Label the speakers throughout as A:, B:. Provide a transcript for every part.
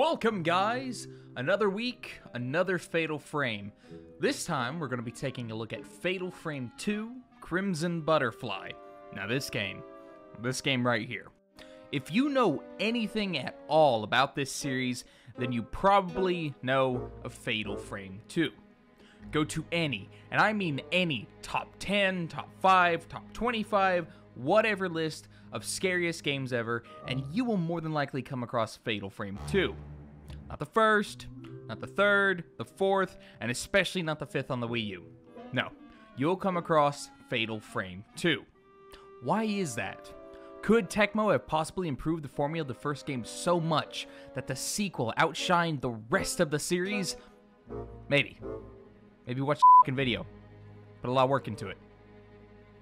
A: Welcome, guys! Another week, another Fatal Frame. This time, we're going to be taking a look at Fatal Frame 2, Crimson Butterfly. Now this game right here. If you know anything at all about this series, then you probably know of Fatal Frame 2. Go to any, and I mean any, top 10, top 5, top 25, whatever list of scariest games ever, and you will more than likely come across Fatal Frame 2. Not the first, not the third, the fourth, and especially not the fifth on the Wii U. No, you'll come across Fatal Frame 2. Why is that? Could Tecmo have possibly improved the formula of the first game so much that the sequel outshined the rest of the series? Maybe. Maybe watch the video. Put a lot of work into it.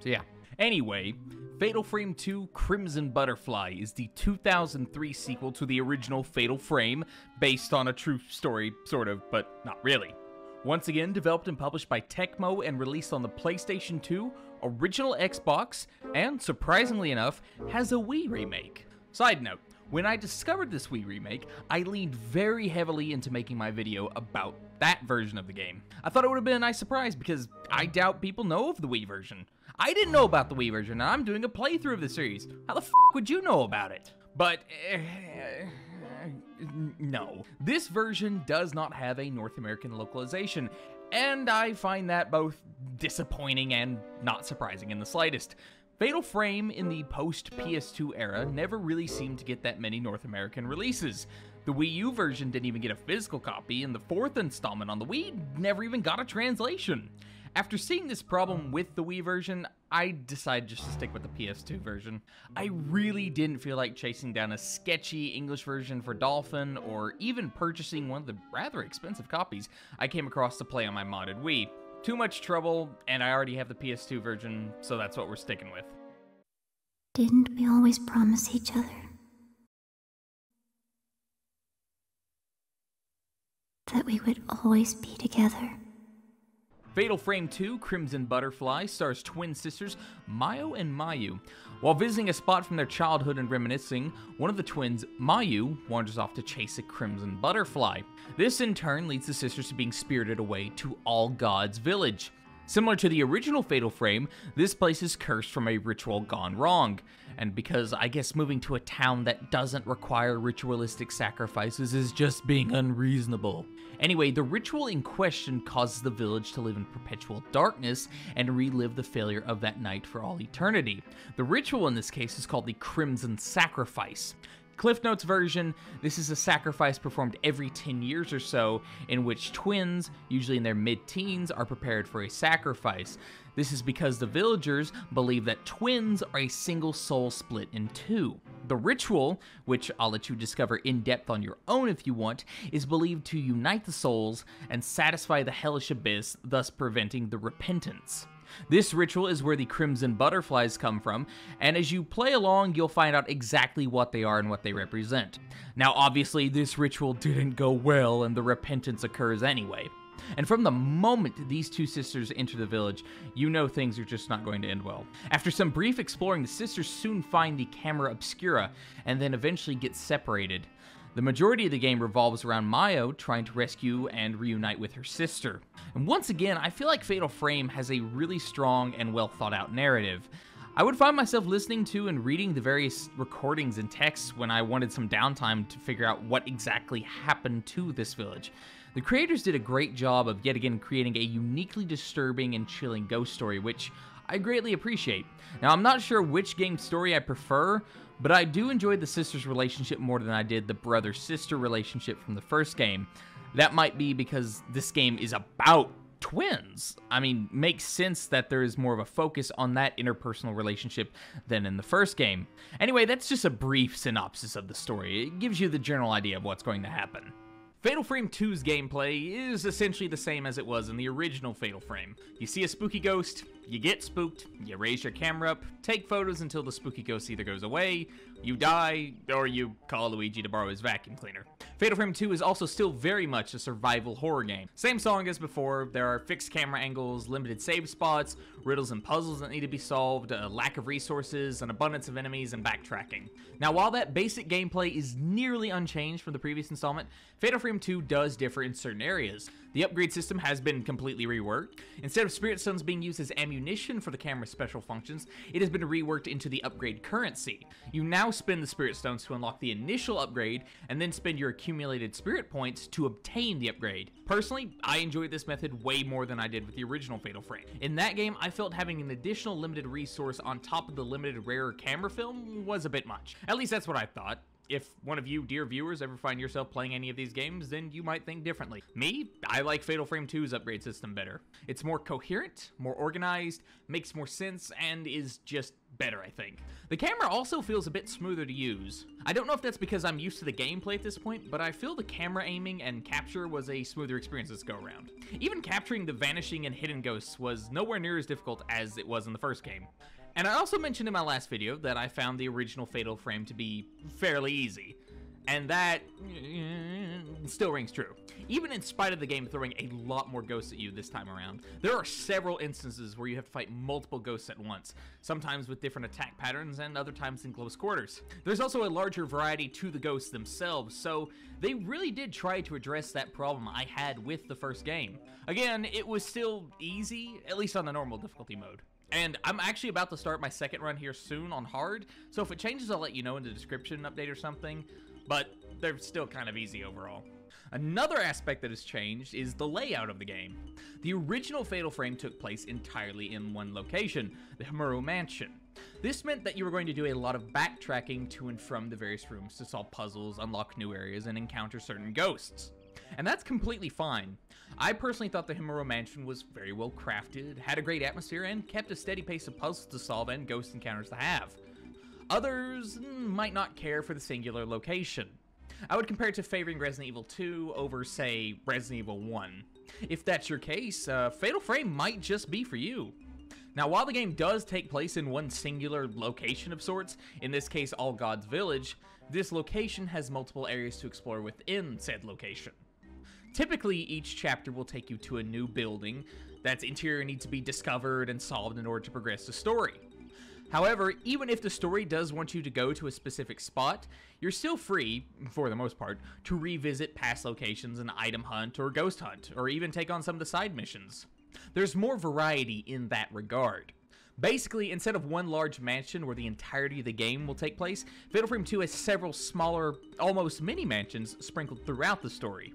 A: So yeah. Anyway, Fatal Frame 2 Crimson Butterfly is the 2003 sequel to the original Fatal Frame, based on a true story, sort of, but not really. Once again, developed and published by Tecmo and released on the PlayStation 2, original Xbox, and, surprisingly enough, has a Wii remake. Side note, when I discovered this Wii remake, I leaned very heavily into making my video about that version of the game. I thought it would have been a nice surprise because I doubt people know of the Wii version. I didn't know about the Wii version, and I'm doing a playthrough of the series. How the f*** would you know about it? But, no. This version does not have a North American localization, and I find that both disappointing and not surprising in the slightest. Fatal Frame in the post-PS2 era never really seemed to get that many North American releases. The Wii U version didn't even get a physical copy, and the fourth installment on the Wii never even got a translation. After seeing this problem with the Wii version, I decided just to stick with the PS2 version. I really didn't feel like chasing down a sketchy English version for Dolphin, or even purchasing one of the rather expensive copies I came across to play on my modded Wii. Too much trouble, and I already have the PS2 version, so that's what we're sticking with.
B: Didn't we always promise each other that we would always be together?
A: Fatal Frame 2 Crimson Butterfly stars twin sisters Mayo and Mayu. While visiting a spot from their childhood and reminiscing, one of the twins, Mayu, wanders off to chase a crimson butterfly. This in turn leads the sisters to being spirited away to All Gods Village. Similar to the original Fatal Frame, this place is cursed from a ritual gone wrong. And because I guess moving to a town that doesn't require ritualistic sacrifices is just being unreasonable. Anyway, the ritual in question causes the village to live in perpetual darkness and relive the failure of that night for all eternity. The ritual in this case is called the Crimson Sacrifice. Cliff Notes version, this is a sacrifice performed every 10 years or so, in which twins, usually in their mid-teens, are prepared for a sacrifice. This is because the villagers believe that twins are a single soul split in two. The ritual, which I'll let you discover in depth on your own if you want, is believed to unite the souls and satisfy the hellish abyss, thus preventing the repentance. This ritual is where the crimson butterflies come from, and as you play along, you'll find out exactly what they are and what they represent. Now, obviously, this ritual didn't go well, and the repentance occurs anyway. And from the moment these two sisters enter the village, you know things are just not going to end well. After some brief exploring, the sisters soon find the camera obscura, and then eventually get separated. The majority of the game revolves around Mayo trying to rescue and reunite with her sister. And once again, I feel like Fatal Frame has a really strong and well thought out narrative. I would find myself listening to and reading the various recordings and texts when I wanted some downtime to figure out what exactly happened to this village. The creators did a great job of yet again creating a uniquely disturbing and chilling ghost story, which I greatly appreciate. Now, I'm not sure which game story I prefer, but I do enjoy the sisters' relationship more than I did the brother-sister relationship from the first game. That might be because this game is about twins. I mean, makes sense that there is more of a focus on that interpersonal relationship than in the first game. Anyway, that's just a brief synopsis of the story. It gives you the general idea of what's going to happen. Fatal Frame 2's gameplay is essentially the same as it was in the original Fatal Frame. You see a spooky ghost, You get spooked, you raise your camera up, take photos until the spooky ghost either goes away, you die, or you call Luigi to borrow his vacuum cleaner. Fatal Frame 2 is also still very much a survival horror game. Same song as before, there are fixed camera angles, limited save spots, riddles and puzzles that need to be solved, a lack of resources, an abundance of enemies, and backtracking. Now, while that basic gameplay is nearly unchanged from the previous installment, Fatal Frame 2 does differ in certain areas. The upgrade system has been completely reworked. Instead of Spirit Stones being used as ammunition for the camera's special functions, it has been reworked into the upgrade currency. You now spend the Spirit Stones to unlock the initial upgrade, and then spend your accumulated Spirit Points to obtain the upgrade. Personally, I enjoyed this method way more than I did with the original Fatal Frame. In that game, I felt having an additional limited resource on top of the limited rare camera film was a bit much. At least that's what I thought. If one of you, dear viewers, ever find yourself playing any of these games, then you might think differently. Me, I like Fatal Frame 2's upgrade system better. It's more coherent, more organized, makes more sense, and is just better, I think. The camera also feels a bit smoother to use. I don't know if that's because I'm used to the gameplay at this point, but I feel the camera aiming and capture was a smoother experience this go around. Even capturing the vanishing and hidden ghosts was nowhere near as difficult as it was in the first game. And I also mentioned in my last video that I found the original Fatal Frame to be fairly easy. And that still rings true. Even in spite of the game throwing a lot more ghosts at you this time around, there are several instances where you have to fight multiple ghosts at once, sometimes with different attack patterns and other times in close quarters. There's also a larger variety to the ghosts themselves, so they really did try to address that problem I had with the first game. Again, it was still easy, at least on the normal difficulty mode. And I'm actually about to start my second run here soon on hard, so if it changes I'll let you know in the description update or something, but they're still kind of easy overall. Another aspect that has changed is the layout of the game. The original Fatal Frame took place entirely in one location, the Himuro Mansion. This meant that you were going to do a lot of backtracking to and from the various rooms to solve puzzles, unlock new areas, and encounter certain ghosts. And that's completely fine. I personally thought the Himuro Mansion was very well crafted, had a great atmosphere, and kept a steady pace of puzzles to solve and ghost encounters to have. Others might not care for the singular location. I would compare it to favoring Resident Evil 2 over, say, Resident Evil 1. If that's your case, Fatal Frame might just be for you. Now, while the game does take place in one singular location of sorts, in this case All Gods Village, this location has multiple areas to explore within said location. Typically, each chapter will take you to a new building that's interior needs to be discovered and solved in order to progress the story. However, even if the story does want you to go to a specific spot, you're still free, for the most part, to revisit past locations and item hunt or ghost hunt, or even take on some of the side missions. There's more variety in that regard. Basically, instead of one large mansion where the entirety of the game will take place, Fatal Frame 2 has several smaller, almost mini mansions sprinkled throughout the story.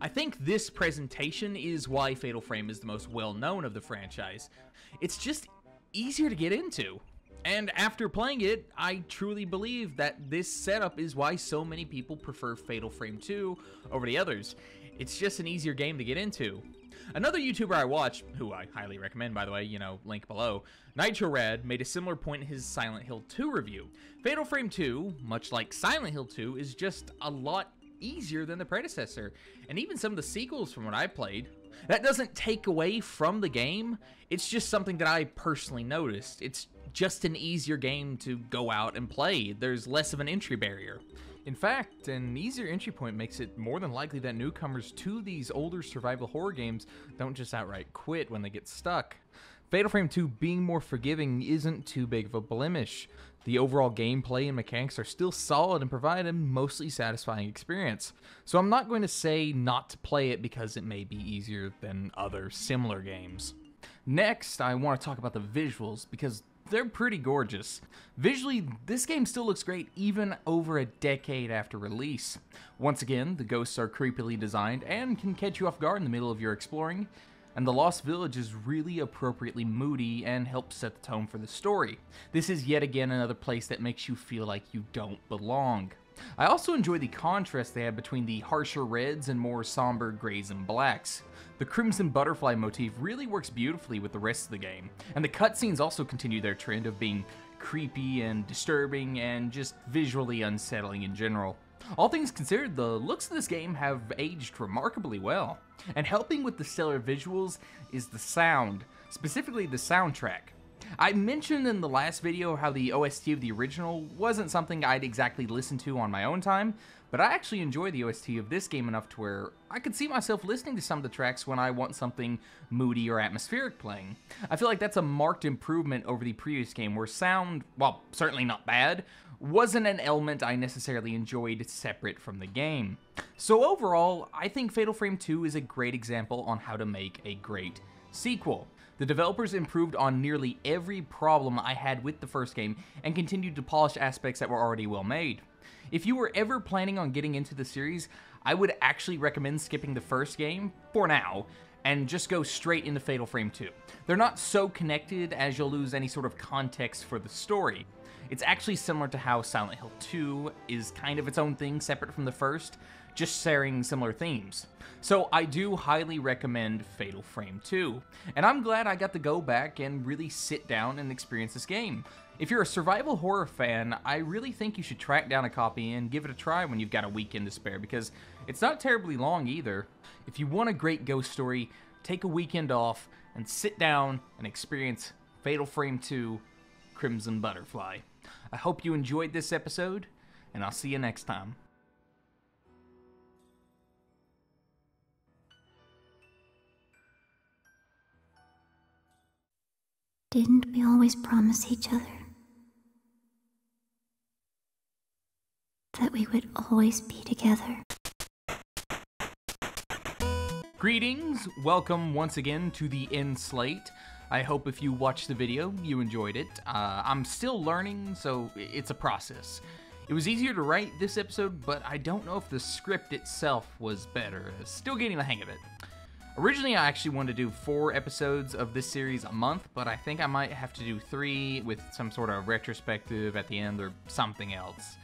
A: I think this presentation is why Fatal Frame is the most well-known of the franchise. It's just easier to get into. And after playing it, I truly believe that this setup is why so many people prefer Fatal Frame 2 over the others. It's just an easier game to get into. Another YouTuber I watch, who I highly recommend by the way, link below, NitroRad, made a similar point in his Silent Hill 2 review. Fatal Frame 2, much like Silent Hill 2, is just a lot easier than the predecessor, and even some of the sequels from what I played. That doesn't take away from the game, it's just something that I personally noticed. It's just an easier game to go out and play. There's less of an entry barrier. In fact, an easier entry point makes it more than likely that newcomers to these older survival horror games don't just outright quit when they get stuck. Fatal Frame 2 being more forgiving isn't too big of a blemish. The overall gameplay and mechanics are still solid and provide a mostly satisfying experience. So I'm not going to say not to play it because it may be easier than other similar games. Next, I want to talk about the visuals because they're pretty gorgeous. Visually, this game still looks great even over a decade after release. Once again, the ghosts are creepily designed and can catch you off guard in the middle of your exploring, and the Lost Village is really appropriately moody and helps set the tone for the story. This is yet again another place that makes you feel like you don't belong. I also enjoy the contrast they have between the harsher reds and more somber grays and blacks. The Crimson Butterfly motif really works beautifully with the rest of the game, and the cutscenes also continue their trend of being creepy and disturbing and just visually unsettling in general. All things considered, the looks of this game have aged remarkably well, and helping with the stellar visuals is the sound, specifically the soundtrack. I mentioned in the last video how the OST of the original wasn't something I'd exactly listen to on my own time, but I actually enjoy the OST of this game enough to where I could see myself listening to some of the tracks when I want something moody or atmospheric playing. I feel like that's a marked improvement over the previous game where sound, while certainly not bad, wasn't an element I necessarily enjoyed separate from the game. So overall, I think Fatal Frame 2 is a great example on how to make a great sequel. The developers improved on nearly every problem I had with the first game and continued to polish aspects that were already well made. If you were ever planning on getting into the series, I would actually recommend skipping the first game, for now, and just go straight into Fatal Frame 2. They're not so connected as you'll lose any sort of context for the story. It's actually similar to how Silent Hill 2 is kind of its own thing separate from the first, just sharing similar themes. So I do highly recommend Fatal Frame 2, and I'm glad I got to go back and really sit down and experience this game. If you're a survival horror fan, I really think you should track down a copy and give it a try when you've got a weekend to spare, because it's not terribly long either. If you want a great ghost story, take a weekend off and sit down and experience Fatal Frame 2 Crimson Butterfly. I hope you enjoyed this episode, and I'll see you next time.
B: Didn't we always promise each other that we would always be together?
A: Greetings, welcome once again to the End Slate. I hope if you watched the video, you enjoyed it. I'm still learning, so it's a process. It was easier to write this episode, but I don't know if the script itself was better. Still getting the hang of it. Originally, I actually wanted to do 4 episodes of this series a month, but I think I might have to do 3 with some sort of retrospective at the end or something else.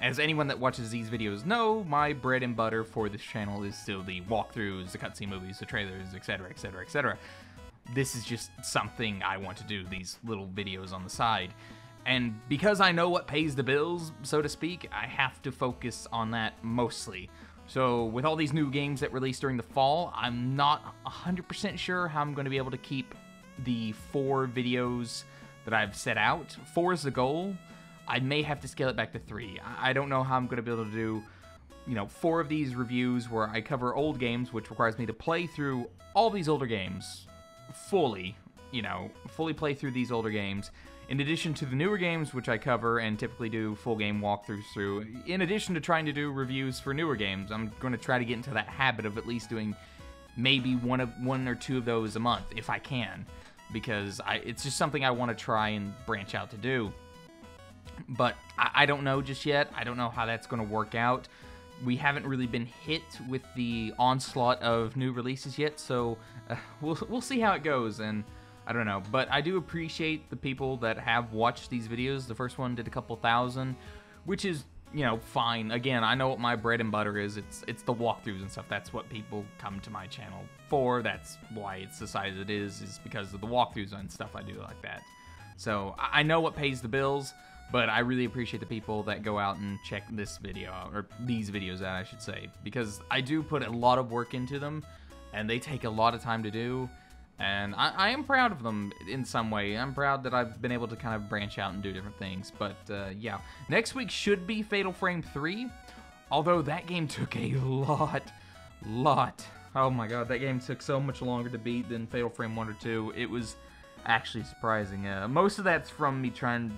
A: As anyone that watches these videos know, my bread and butter for this channel is still the walkthroughs, the cutscene movies, the trailers, etc, etc, etc. This is just something I want to do, these little videos on the side. And because I know what pays the bills, so to speak, I have to focus on that mostly. So with all these new games that release during the fall, I'm not 100% sure how I'm going to be able to keep the 4 videos that I've set out. 4 is the goal. I may have to scale it back to 3. I don't know how I'm going to be able to do, 4 of these reviews where I cover old games, which requires me to play through all these older games fully, fully play through these older games, in addition to the newer games, which I cover and typically do full game walkthroughs through. In addition to trying to do reviews for newer games, I'm going to try to get into that habit of at least doing maybe one or 2 of those a month, if I can, because it's just something I want to try and branch out to do. But I don't know just yet. I don't know how that's going to work out. We haven't really been hit with the onslaught of new releases yet, so we'll see how it goes, and I don't know. But I do appreciate the people that have watched these videos. The first one did a couple thousand, which is, fine. Again, I know what my bread and butter is. It's the walkthroughs and stuff. That's what people come to my channel for. That's why it's the size it is because of the walkthroughs and stuff I do like that. So I know what pays the bills. But I really appreciate the people that go out and check this video out, or these videos out, I should say, because I do put a lot of work into them, and they take a lot of time to do, and I am proud of them in some way. I'm proud that I've been able to kind of branch out and do different things, but yeah. Next week should be Fatal Frame 3, although that game took a lot. Oh my god, that game took so much longer to beat than Fatal Frame 1 or 2. It was actually surprising. Most of that's from me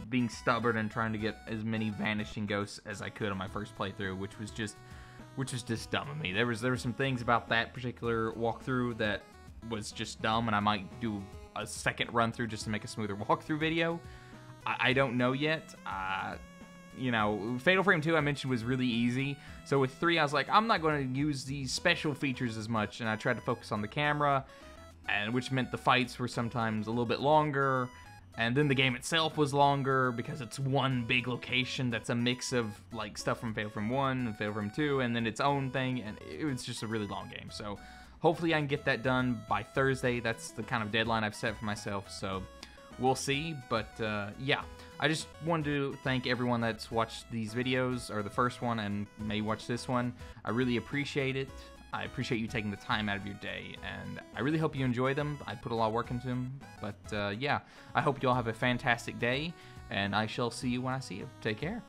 A: being stubborn and trying to get as many vanishing ghosts as I could on my first playthrough, which was just dumb of me. There were some things about that particular walkthrough that was just dumb, and I might do a second run through just to make a smoother walkthrough video. I don't know yet. Fatal Frame 2 I mentioned was really easy, so with 3 I was like, I'm not going to use these special features as much, and I tried to focus on the camera, and which meant the fights were sometimes a little bit longer, and then the game itself was longer because it's one big location that's a mix of like stuff from Fatal Frame 1 and Fatal Frame 2 and then its own thing, and it was just a really long game. So hopefully I can get that done by Thursday. That's the kind of deadline I've set for myself, so we'll see. But yeah, I just wanted to thank everyone that's watched these videos, or the first one, and may watch this one. I really appreciate it. I appreciate you taking the time out of your day, and I really hope you enjoy them. I put a lot of work into them, but yeah, I hope you all have a fantastic day, and I shall see you when I see you. Take care.